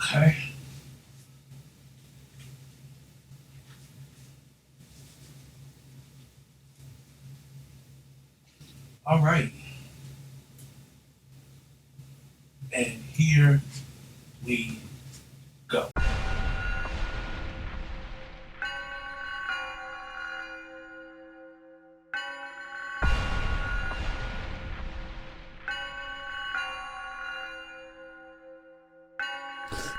Okay. All right. And here we go.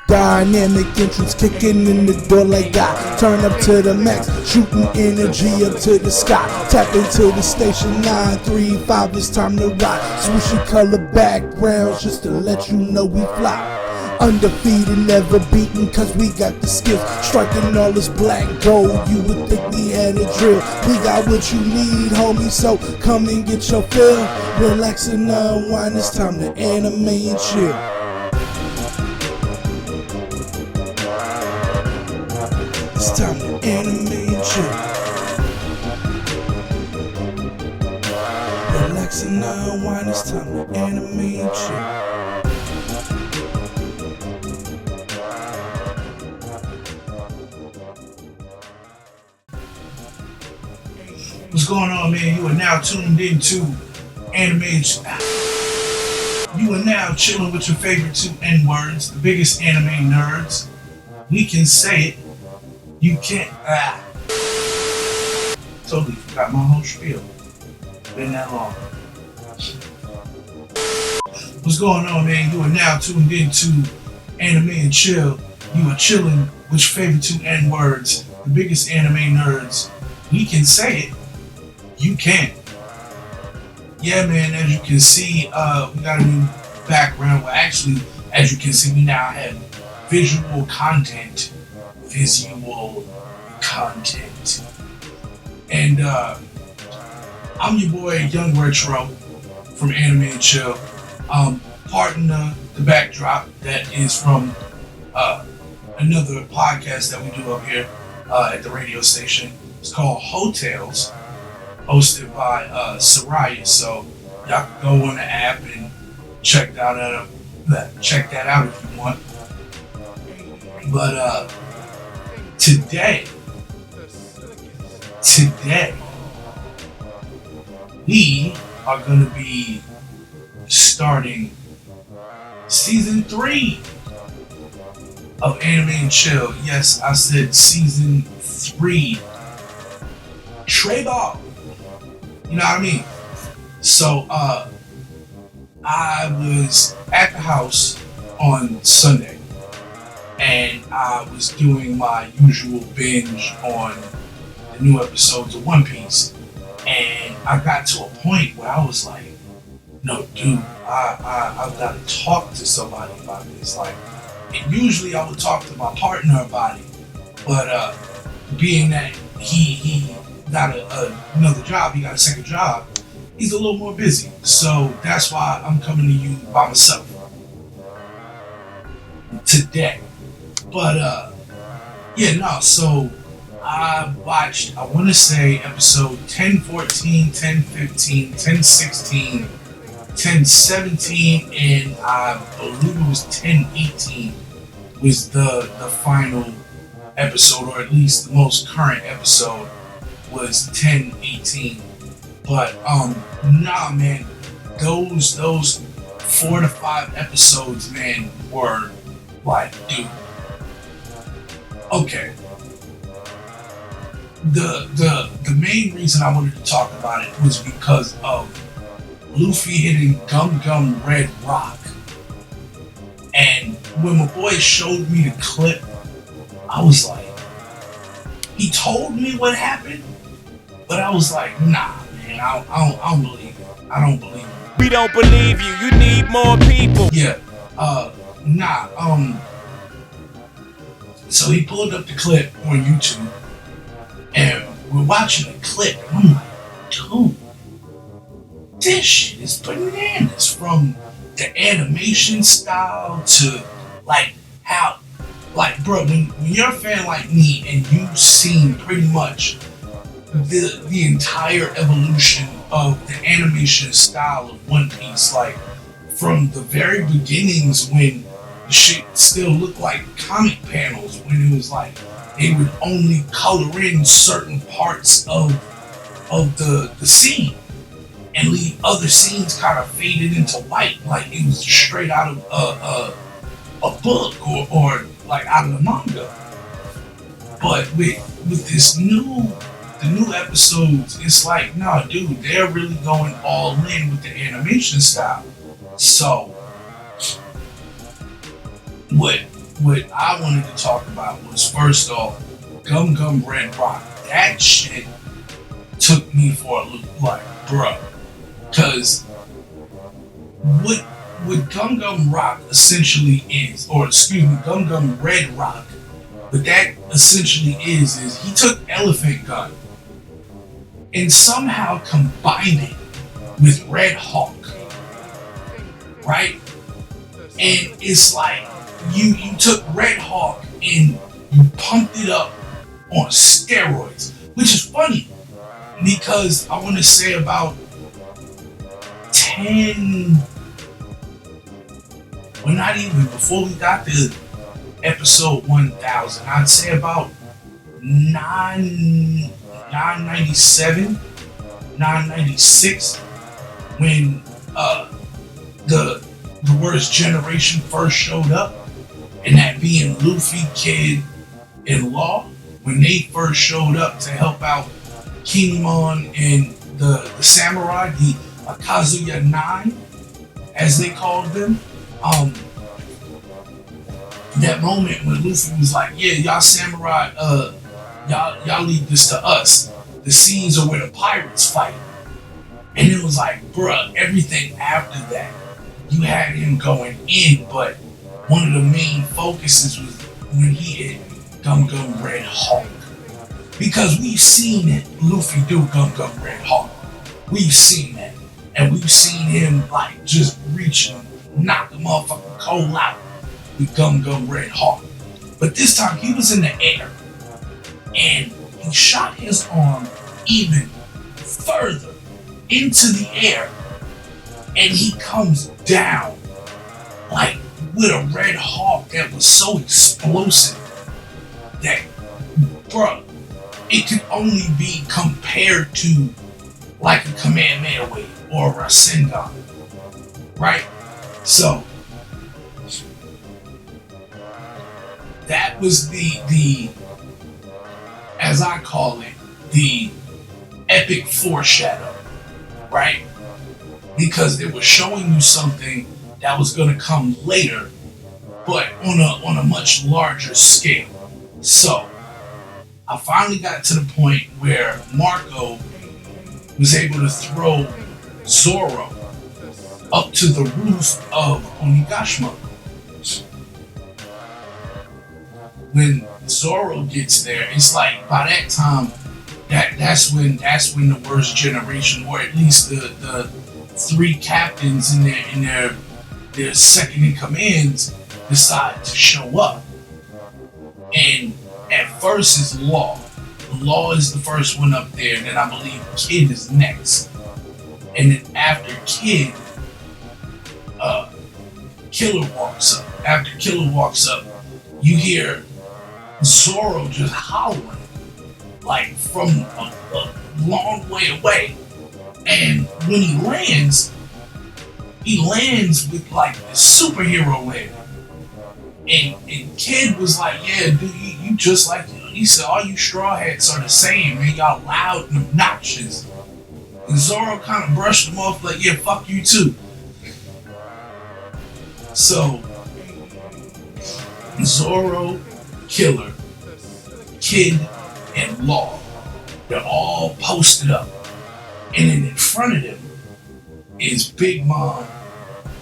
Dynamic entrance kicking in the door like that. Turn up to the max, shooting energy up to the sky. Tap into the station 935, it's time to rock. Swooshy color backgrounds just to let you know we fly. Undefeated, never beaten, cause we got the skills. Striking all this black gold, you would think we had a drill. We got what you need, homie, so come and get your fill. Relax and unwind, it's time to anime and chill. It's time to anime and chill. Relax and unwind, it's time to anime and chill. What's going on, man? You are now tuned into Anime. You are now chilling with your favorite two N-words, the biggest anime nerds. We can say it. You can't. Totally forgot my whole spiel. Been that long. What's going on, man? You are now tuned into Anime and Chill. You are chilling with your favorite two N-words, the biggest anime nerds. We can say it. You can't. Yeah, man, as you can see, we got a new background. Well, actually, as you can see, we now have visual content. And I'm your boy, Young Retro from Anime and Chill. Pardon the backdrop that is from another podcast that we do up here at the radio station. It's called Hotels, hosted by Soraya. So y'all can go on the app and check that out if you want. But today we are going to be starting season 3 of Anime and Chill. Yes, I said season 3. Trade off. You know what I mean? So I was at the house on Sunday and I was doing my usual binge on the new episodes of One Piece, and I got to a point where I was like, no dude, I've got to talk to somebody about this. Like, and usually I would talk to my partner about it, but being that he got another job, he got a second job, he's a little more busy. So that's why I'm coming to you by myself today. But so I watched, I want to say episode 1014, 1015, 1016, 1017, and I believe it was 1018 was the final episode, or at least the most current episode was 1018. But nah, man, those 4 to 5 episodes, man, were like, dude, okay. The main reason I wanted to talk about it was because of Luffy hitting Gum Gum Red Rock. And when my boy showed me the clip, I was like, he told me what happened, but I was like, nah, man, I don't believe it. I don't believe it. We don't believe you. You need more people. Yeah. So he pulled up the clip on YouTube, and we're watching the clip, and I'm like, dude, this shit is bananas. From the animation style to like how, like, bro, when you're a fan like me and you've seen pretty much the entire evolution of the animation style of One Piece, like from the very beginnings when the shit still looked like comic panels when it was like they would only color in certain parts of the scene and leave other scenes kind of faded into white, like it was straight out of a book or like out of the manga. But with the new episodes, it's like, nah, dude, they're really going all in with the animation style. So what I wanted to talk about was, first off, Gum Gum Red Rock. That shit took me for a loop, like, bruh. Cause what Gum Gum Rock essentially is, or excuse me, Gum Gum Red Rock, what that essentially is he took Elephant Gun and somehow combined it with Red Hawk, right? And it's like you took Red Hawk and you pumped it up on steroids, which is funny because I want to say about 10, well, not even before we got to episode 1000, I'd say about 997, 996, when the worst generation first showed up, and that being Luffy, Kid, and Law, when they first showed up to help out Kinemon and the samurai, the Kazuya 9, as they called them. That moment when Luffy was like, yeah, y'all samurai, y'all leave this to us. The scenes are where the pirates fight. And it was like, bruh, everything after that, you had him going in, but one of the main focuses was when he hit Gum Gum Red Hawk. Because we've seen it, Luffy do Gum Gum Red Hawk. We've seen that. And we've seen him like just reach and knock the motherfucking coal out with Gum Gum Red Hawk. But this time he was in the air and he shot his arm even further into the air and he comes down like with a Red Hawk that was so explosive that, bruh, it could only be compared to like a Kamehameha wave or a Rasengan, right? So that was the as I call it, the epic foreshadow, right? Because they were showing you something that was going to come later, but on a much larger scale. So I finally got to the point where Marco was able to throw Zoro up to the roof of Onigashima. When Zoro gets there, it's like by that time, that's when the worst generation, or at least the three captains in their second in commands, decide to show up. And at first it's Law. Law is the first one up there, and then I believe Kid is next. And then after Kid, Killer walks up. After Killer walks up, you hear Zoro just howling, like from a long way away. And when he lands with like the superhero land. And Kid was like, yeah, dude, you just like, he said, all you straw hats are the same, man. Y'all loud and obnoxious. And Zoro kind of brushed him off like, yeah, fuck you too. So, Zoro, Killer, Kid, and Law, they're all posted up. And then in front of them is Big Mom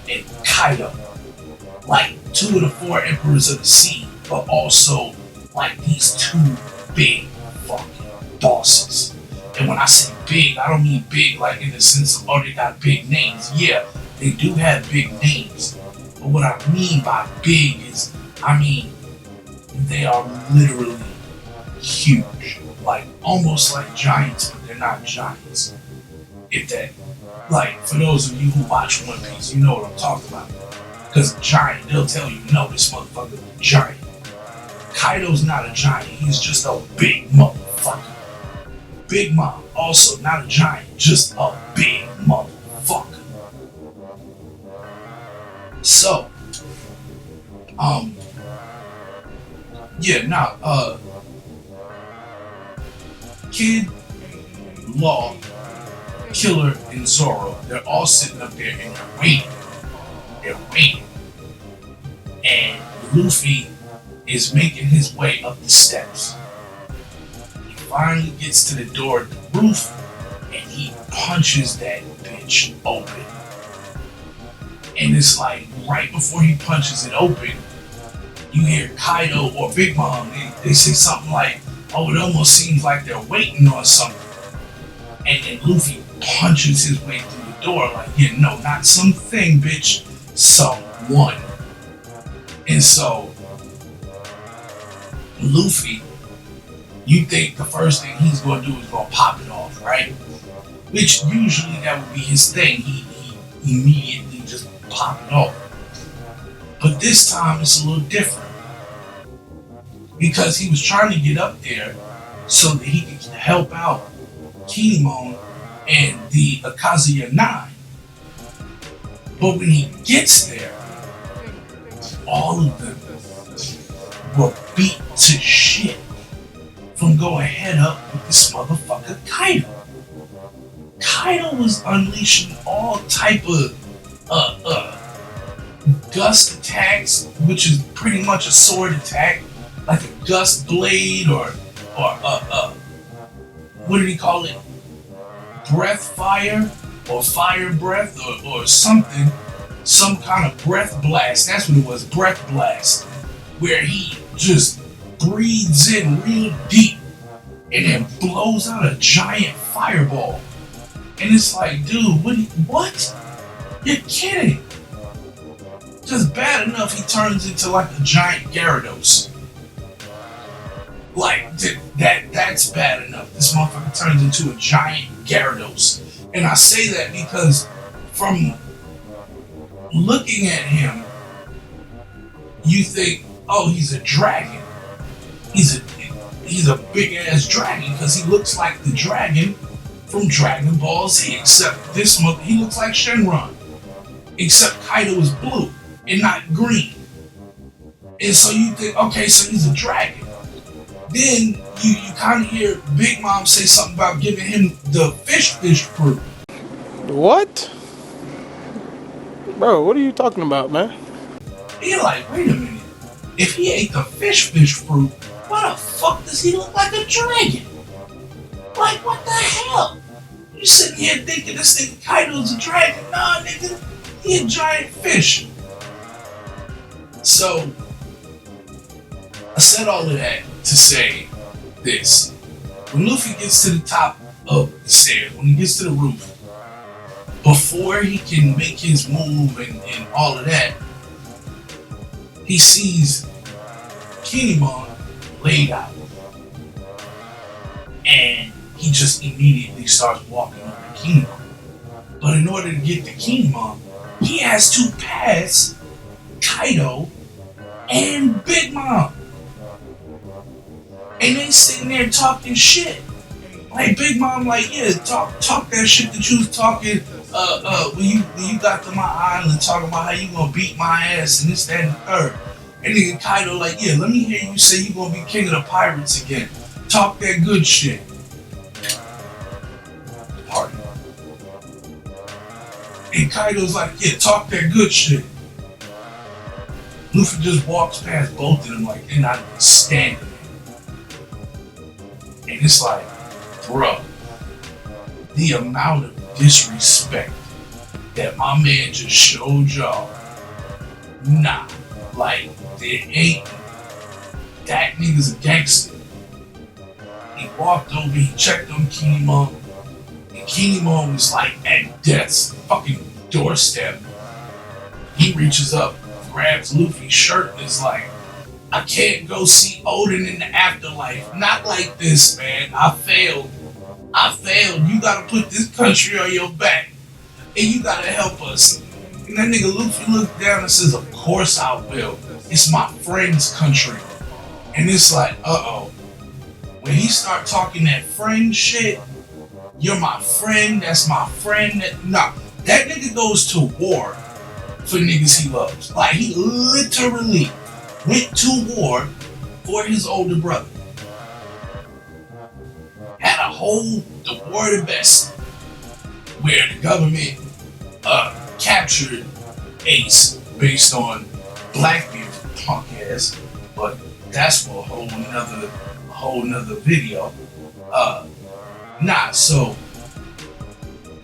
and Kaido. Like 2 of the 4 emperors of the sea, but also like these 2 big fucking bosses. And when I say big, I don't mean big like in the sense of, oh, they got big names. Yeah, they do have big names. But what I mean by big is, I mean, they are literally huge. Like, almost like giants, but they're not giants. If that, like, for those of you who watch One Piece, you know what I'm talking about. Because giant, they'll tell you, no, this motherfucker is a giant. Kaido's not a giant, he's just a big motherfucker. Big Mom, also not a giant, just a big motherfucker. So, Kid, Law, Killer, and Zoro, they're all sitting up there and they're waiting. They're waiting. And Luffy is making his way up the steps. He finally gets to the door of the roof and he punches that bitch open. And it's like right before he punches it open, you hear Kaido or Big Mom, they say something like, oh, it almost seems like they're waiting on something. And then Luffy punches his way through the door like, yeah, no, not something, bitch, someone. And so, Luffy, you think the first thing he's going to do is going to pop it off, right? Which usually that would be his thing. He immediately just pop it off. But this time it's a little different. Because he was trying to get up there so that he could help out Kinemon and the Akazuya 9. But when he gets there, all of them were beat to shit from going head up with this motherfucker Kaido. Kaido was unleashing all type of gust attacks, which is pretty much a sword attack, like a gust blade or what did he call it? Breath fire or fire breath or something, some kind of breath blast. That's what it was, breath blast, where he just breathes in real deep and then blows out a giant fireball. And it's like, dude, what? You're kidding. Just bad enough he turns into like a giant Gyarados. Like, that's bad enough. This motherfucker turns into a giant Gyarados. And I say that because from looking at him, you think, oh, he's a dragon. He's a big ass dragon because he looks like the dragon from Dragon Ball Z, except this month he looks like Shenron. Except Kaido is blue and not green. And so you think, okay, so he's a dragon. Then you kind of hear Big Mom say something about giving him the fish fruit. What? Bro, what are you talking about, man? You're like, wait a minute. If he ate the fish fruit, why the fuck does he look like a dragon? Like, what the hell? You sitting here thinking this nigga Kaido's a dragon. Nah, nigga, he a giant fish. So, I said all of that to say this. When Luffy gets to the top of the stairs, when he gets to the roof, before he can make his move and all of that, he sees Kinemon laid out. And he just immediately starts walking over to Kinemon. But in order to get to Kinemon, he has to pass Kaido and Big Mom. And they sitting there talking shit. Like Big Mom, like, yeah, talk that shit that you was talking when you got to my island talking about how you gonna beat my ass and this, that, and the third. And then Kaido like, yeah, let me hear you say you gonna be king of the pirates again. Talk that good shit. Pardon. And Kaido's like, yeah, talk that good shit. Luffy just walks past both of them like they're not even standing there. And it's like, bruh, the amount of disrespect that my man just showed y'all, nah, like, there ain't, that nigga's a gangster. He walked over, he checked on Kinemon, and Kinemon was like at death's fucking doorstep. He reaches up, grabs Luffy's shirt, and is like, I can't go see Odin in the afterlife. Not like this, man. I failed. You gotta put this country on your back. And you gotta help us. And that nigga Luffy looked down and says, of course I will. It's my friend's country. And it's like, uh-oh. When he start talking that friend shit, you're my friend, that's my friend. Nah, that nigga goes to war for niggas he loves. Like, he literally went to war for his older brother. Had a whole, the war of the best, where the government captured Ace based on Blackbeard's punk ass, but that's for a whole nother video. So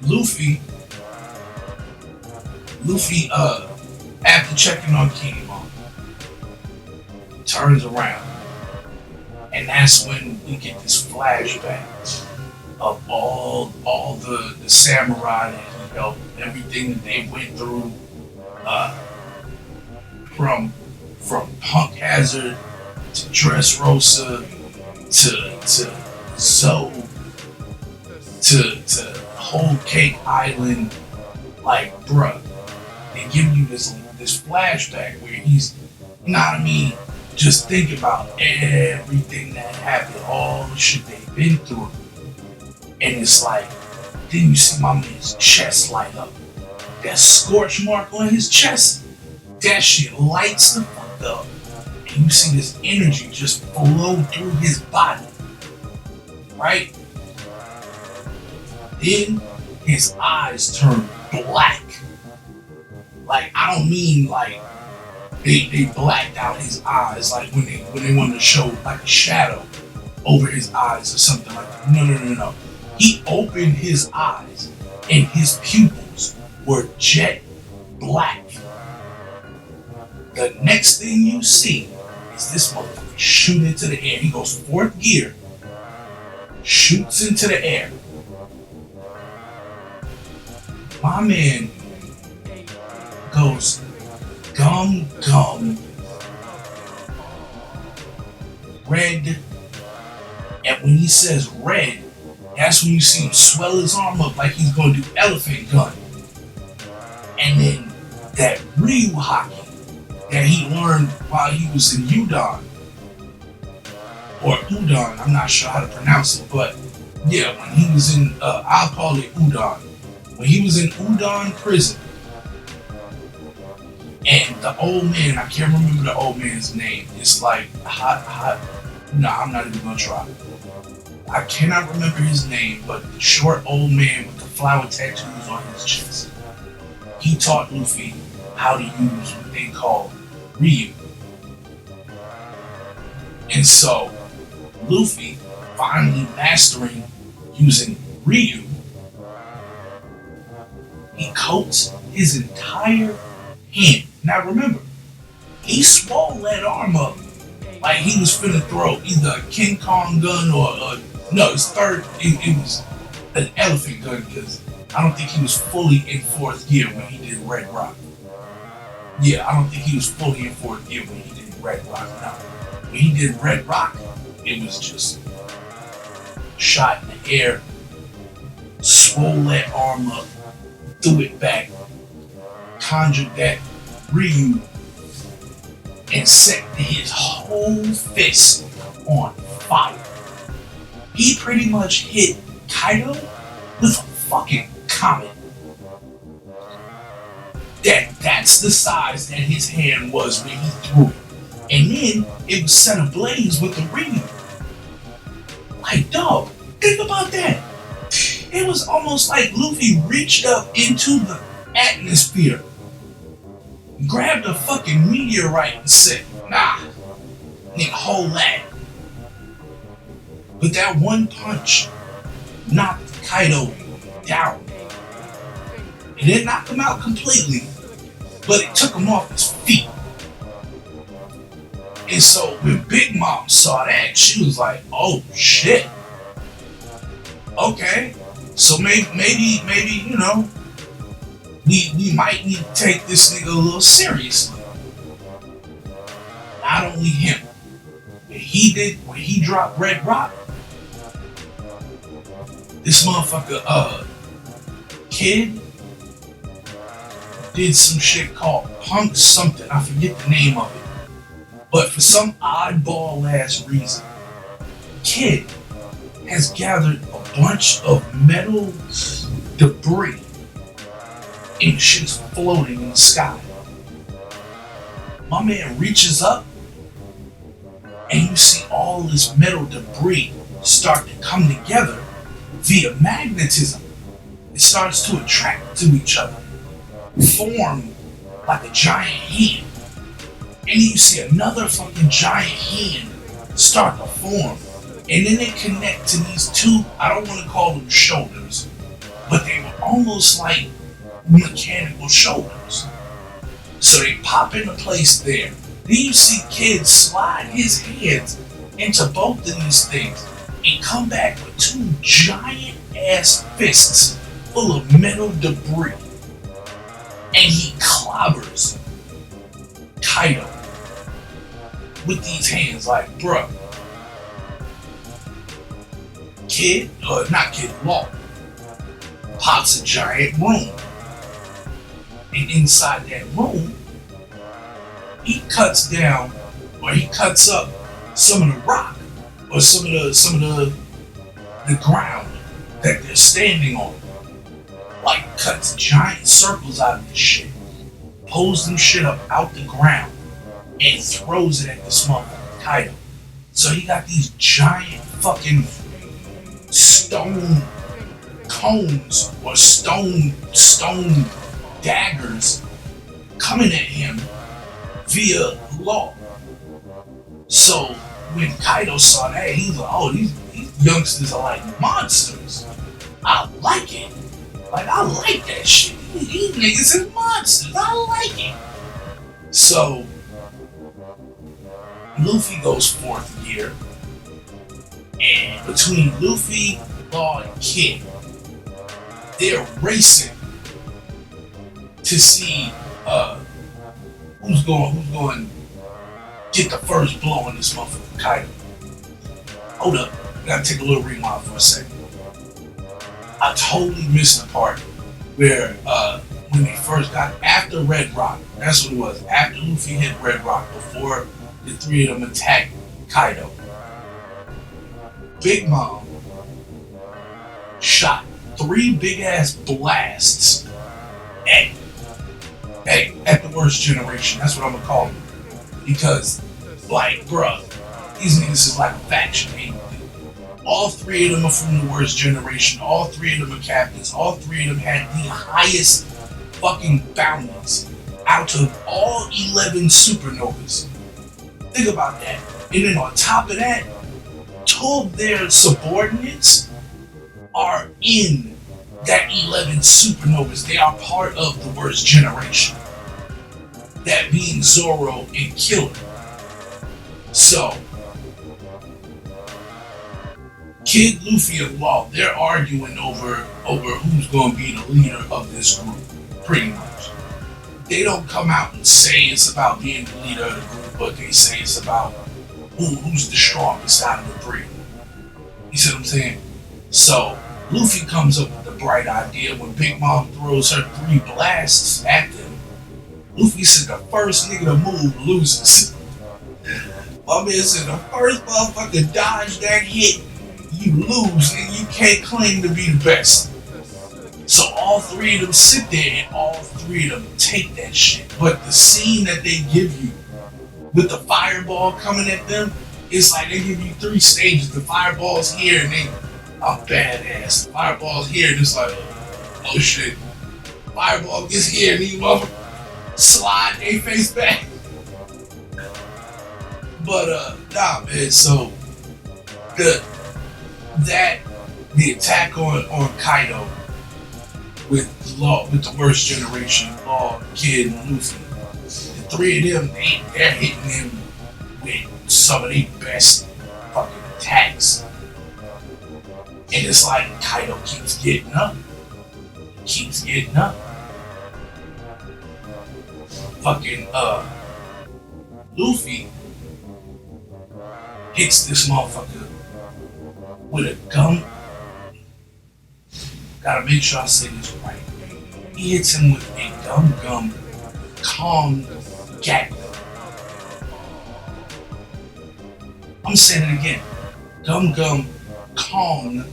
Luffy, after checking on Kinemon, turns around, and that's when we get this flashback of all the samurai that he helped, everything that they went through, from Punk Hazard to Dressrosa to Zoe to Whole Cake Island. Like, bruh, they give you this flashback where he's, you know what I mean, just think about everything that happened, all the shit they've been through. And it's like, then you see my man's chest light up. That scorch mark on his chest, that shit lights the fuck up. And you see this energy just flow through his body. Right? Then his eyes turn black. Like, I don't mean like they blacked out his eyes, like when they wanted to show like a shadow over his eyes or something like that. No. He opened his eyes and his pupils were jet black. The next thing you see is this motherfucker shoot into the air. He goes fourth gear, shoots into the air. My man goes gum, red. And when he says red, that's when you see him swell his arm up like he's going to do elephant gun. And then that Ryu hockey that he learned while he was in Udon, or Udon, I'm not sure how to pronounce it, but yeah, when he was in, I'll call it Udon. When he was in Udon prison, and the old man, I can't remember the old man's name. It's like I'm not even gonna try. I cannot remember his name, but the short old man with the flower tattoos on his chest. He taught Luffy how to use what they call Ryu. And so, Luffy finally mastering using Ryu, he coats his entire hand. Now remember, he swole that arm up like he was finna throw either a King Kong gun or no, his third, it was an elephant gun, because I don't think he was fully in fourth gear when he did Red Rock. Yeah, I don't think he was fully in fourth gear when he did Red Rock. No, when he did Red Rock, it was just shot in the air, swole that arm up, threw it back, conjured that Ryu, and set his whole fist on fire. He pretty much hit Kaido with a fucking comet. That's the size that his hand was when he threw it. And then it was set ablaze with the Ryu. Like, dog, think about that. It was almost like Luffy reached up into the atmosphere, grabbed a fucking meteorite and said, nah, nigga, hold that. But that one punch knocked Kaido down. It didn't knock him out completely, but it took him off his feet. And so when Big Mom saw that, she was like, oh shit. Okay, so maybe, you know, we might need to take this nigga a little seriously. Not only him, when he dropped Red Rock, this motherfucker, Kid, did some shit called Punk something. I forget the name of it. But for some oddball ass reason, Kid has gathered a bunch of metal debris and shit's floating in the sky. My man reaches up and you see all this metal debris start to come together via magnetism. It starts to attract to each other, form like a giant hand. And then you see another fucking giant hand start to form. And then they connect to these two, I don't want to call them shoulders, but they were almost like mechanical shoulders. So they pop into place there. Then you see Kid slide his hands into both of these things and come back with two giant ass fists full of metal debris. And he clobbers Kaido with these hands like, bruh. Law pops a giant room. And inside that room, he cuts down or he cuts up some of the rock or some of the ground that they're standing on. Like cuts giant circles out of this shit, pulls them shit up out the ground, and throws it at this motherfucker Kaido. So he got these giant fucking stone cones or stone daggers coming at him via Law. So when Kaido saw that, he was like, oh, these youngsters are like monsters. I like it. Like, I like that shit. These niggas is monsters. I like it. So Luffy goes fourth gear. And between Luffy, Law, and Kid, they're racing to see who's going to get the first blow on this motherfucker Kaido. Hold up, gotta take a little rewind for a second. I totally missed the part where when they first got after Red Rock. That's what it was. After Luffy hit Red Rock, before the three of them attacked Kaido, Big Mom shot 3 big ass blasts at the worst generation. That's what I'm gonna call them. Because, like, bruh, these niggas is like a faction. All 3 of them are from the worst generation. All 3 of them are captains. All 3 of them had the highest fucking bounties out of all 11 supernovas. Think about that. And then on top of that, 2 of their subordinates are in that 11 supernovas. They are part of the worst generation. That being Zoro and Killer. So, Kid, Luffy, and Law, they're arguing over who's going to be the leader of this group, pretty much. They don't come out and say it's about being the leader of the group, but they say it's about who's the strongest out of the 3. You see what I'm saying? So, Luffy comes up with the bright idea when Big Mom throws her 3 blasts at them. Luffy said the first nigga to move loses. My man said the first motherfucker dodge that hit, you lose, and you can't claim to be the best. So all 3 of them sit there and all 3 of them take that shit. But the scene that they give you with the fireball coming at them, it's like they give you 3 stages. The fireball's here and they, I'm badass. The fireball's here and it's like, oh shit. Fireball gets here and these motherfuckers slide they face back. But nah man, so the attack on Kaido with the worst generation, Law, Kid, and Luffy. The 3 of them, they're hitting him with some of their best fucking attacks. And it's like Kaido keeps getting up. Fucking Luffy hits this motherfucker with a gun. Gotta make sure I say this right. he hits him with a Gum Gum Kong Gatling. I'm saying it again. Gum Gum Kong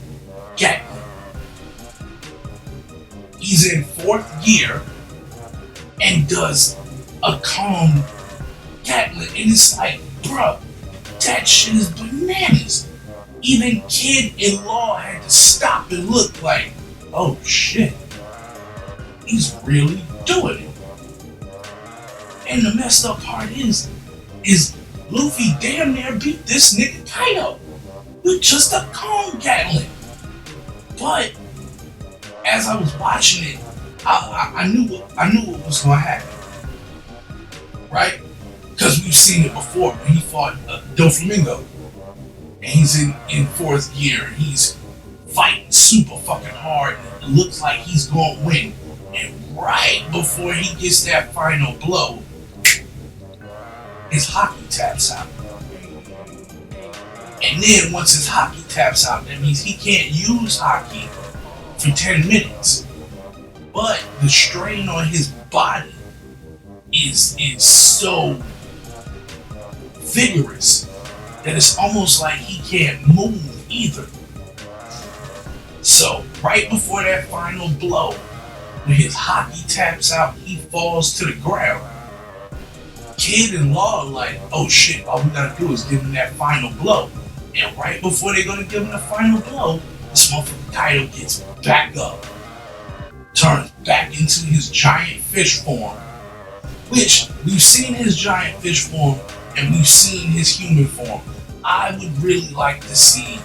Gatling. He's in 4th gear and does a Kong Gatling, and it's like, bruh, that shit is bananas. Even Kid-in-Law had to stop and look like, oh shit, he's really doing it. And the messed up part is Luffy damn near beat this nigga Kaido with just a Kong Gatling. But as I was watching it, I knew what was going to happen, right? Because we've seen it before when he fought Doflamingo, and he's in 4th gear, and he's fighting super fucking hard, and it looks like he's going to win. And right before he gets that final blow, his hockey taps out. And then once his hockey taps out, that means he can't use hockey for 10 minutes. But the strain on his body is so vigorous that it's almost like he can't move either. So right before that final blow, when his hockey taps out, he falls to the ground. Kid-in-Law like, oh shit, all we gotta do is give him that final blow. And right before they're gonna give him the final blow, this motherfucker Kaido gets back up, turns back into his giant fish form, which we've seen his giant fish form and we've seen his human form. I would really like to see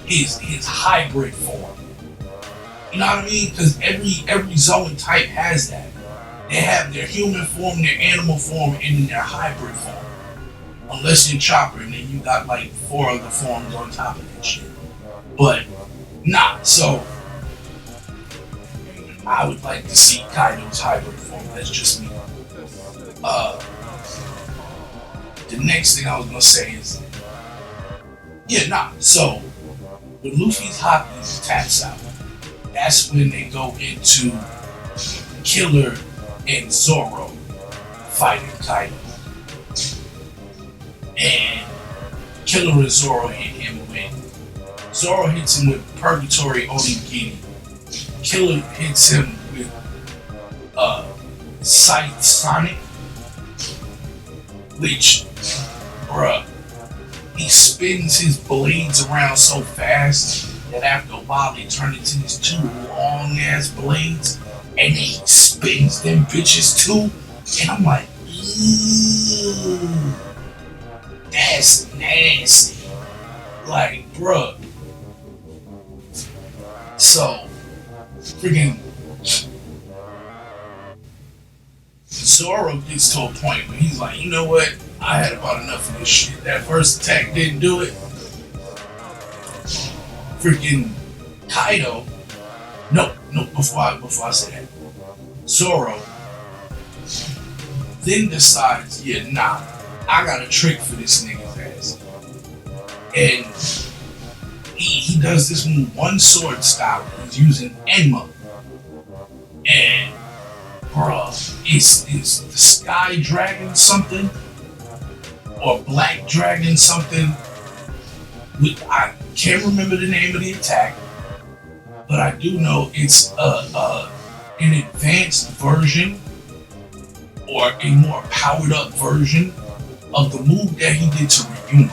his hybrid form. You know what I mean? Because every Zoan type has that. They have their human form, their animal form, and then their hybrid form. Unless you're Chopper, and then you got like 4 other forms on top of that shit. But nah, so I would like to see Kaido's hybrid form. That's just me. The next thing I was gonna say is, so when Luffy's hockey taps out, that's when they go into Killer and Zoro fighting Kaido. And Killer and Zoro hit him with, Zoro hits him with Purgatory Onigiri. Killer hits him with Sight Sonic, which, bruh, he spins his blades around so fast that after a while they turn into these 2 long ass blades, and then he spins them bitches too, and I'm like, ooh, that's nasty. Like, bruh. So, freaking Zoro gets to a point where he's like, you know what? I had about enough of this shit. That first attack didn't do it. Freaking Kaido. No, before I say that. Zoro then decides, I got a trick for this nigga's ass. And he does this move, one sword style. He's using Enma. And bruh, it's the Sky Dragon something or Black Dragon something. I can't remember the name of the attack, but I do know it's an advanced version or a more powered up version of the move that he did to Ryuma.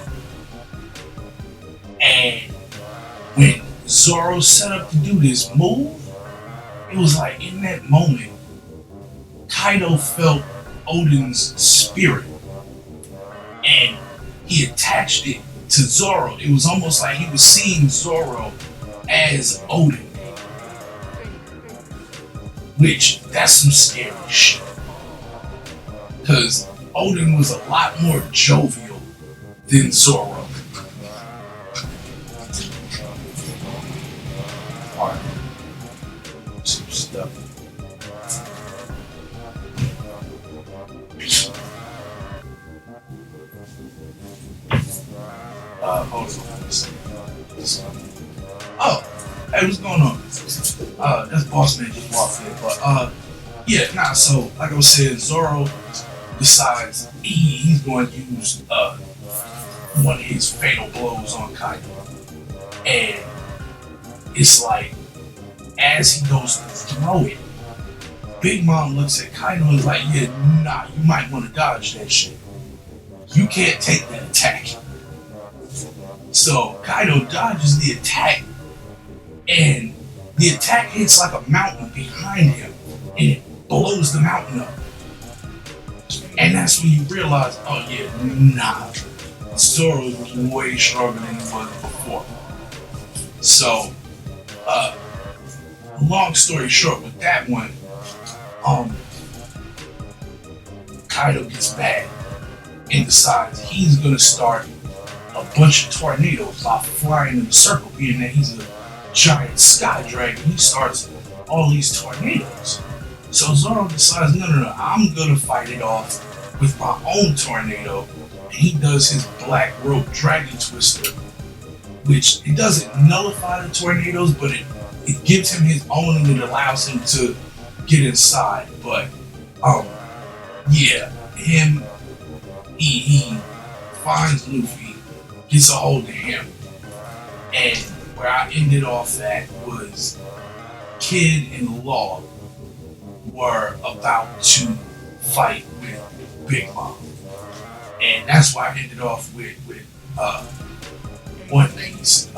And when Zoro set up to do this move, it was like in that moment, Kaido felt Odin's spirit and he attached it to Zoro. It was almost like he was seeing Zoro as Odin. Which, that's some scary shit. Because Odin was a lot more jovial than Zoro. Alright. Some stuff. Hold on a second. Oh, hey, what's going on? This boss man just walked in, but Yeah, nah. So like I was saying, Zoro decides he's going to use one of his fatal blows on Kaido, and it's like as he goes to throw it, Big Mom looks at Kaido and is like, "Yeah, nah, you might want to dodge that shit. You can't take that attack." So Kaido dodges the attack, and the attack hits like a mountain behind him, and it blows the mountain up. And that's when you realize, oh yeah, nah, Zoro was way stronger than he was before. So, long story short, with that one, Kaido gets mad and decides he's gonna start a bunch of tornadoes by flying in a circle, being that he's a giant sky dragon. He starts all these tornadoes. So Zoro decides, no, I'm gonna fight it off with my own tornado. And he does his black rope dragon twister, which it doesn't nullify the tornadoes, but it gives him his own and it allows him to get inside. But yeah, he finds Luffy, gets a hold of him, and where I ended off at was Kid and Law were about to fight with Big Mom, and that's why I ended off with One Piece.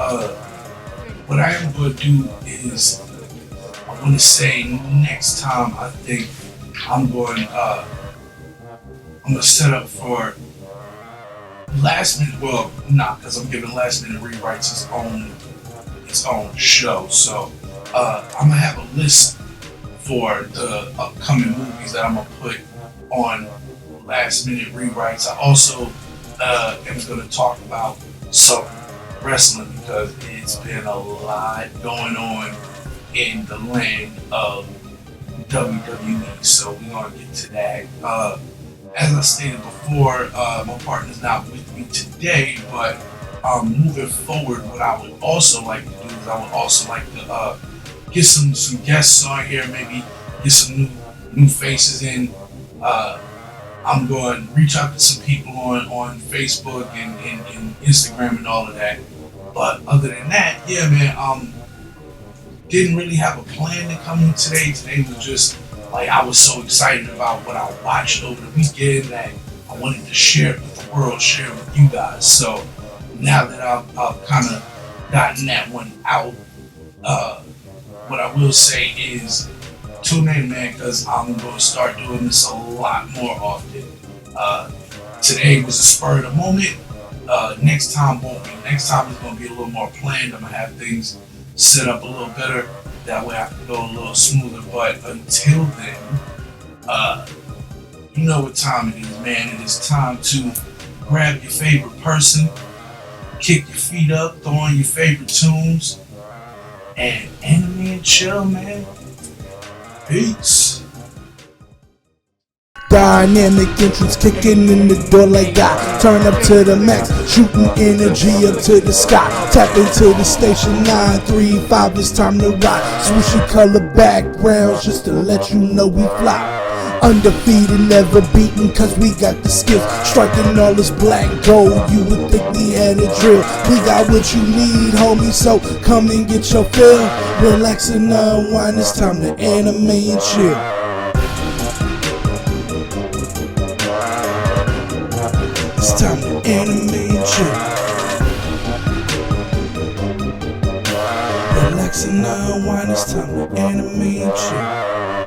What I am going to do is I want to say next time I think I'm going to set up for last minute. Well, not because I'm giving Last Minute Rewrites its own show. So I'm gonna have a list for the upcoming movies that I'm gonna put on Last Minute Rewrites. I also am gonna talk about some wrestling because it's been a lot going on in the land of WWE. So we're gonna get to that. As I stated before, my partner's not with me today, but moving forward, what I would also like to do is I would also like to get some guests on here, maybe get some new faces in. I'm going to reach out to some people on Facebook and Instagram and all of that. But other than that, yeah, man, didn't really have a plan to come in today. Today was just like I was so excited about what I watched over the weekend that I wanted to share it with the world, share it with you guys. So now that I've kind of gotten that one out, what I will say is tune in, man, because I'm going to start doing this a lot more often. Today was a spur of the moment. Next time won't be. Next time is going to be a little more planned. I'm going to have things set up a little better. That way I can go a little smoother. But until then, you know what time it is, man. It is time to grab your favorite person, kick your feet up, throw on your favorite tunes, and anime and chill, man. Peace. Dynamic entrance kicking in the door like God. Turn up to the max, shooting energy up to the sky. Tap into the station 935, it's time to rock. Swooshy color backgrounds just to let you know we fly. Undefeated, never beaten, cause we got the skills. Striking all this black gold, you would think we had a drill. We got what you need, homie, so come and get your fill. Relax and unwind, it's time to anime and chill. It's time to anime and chill. Relax and unwind, it's time to anime and chill.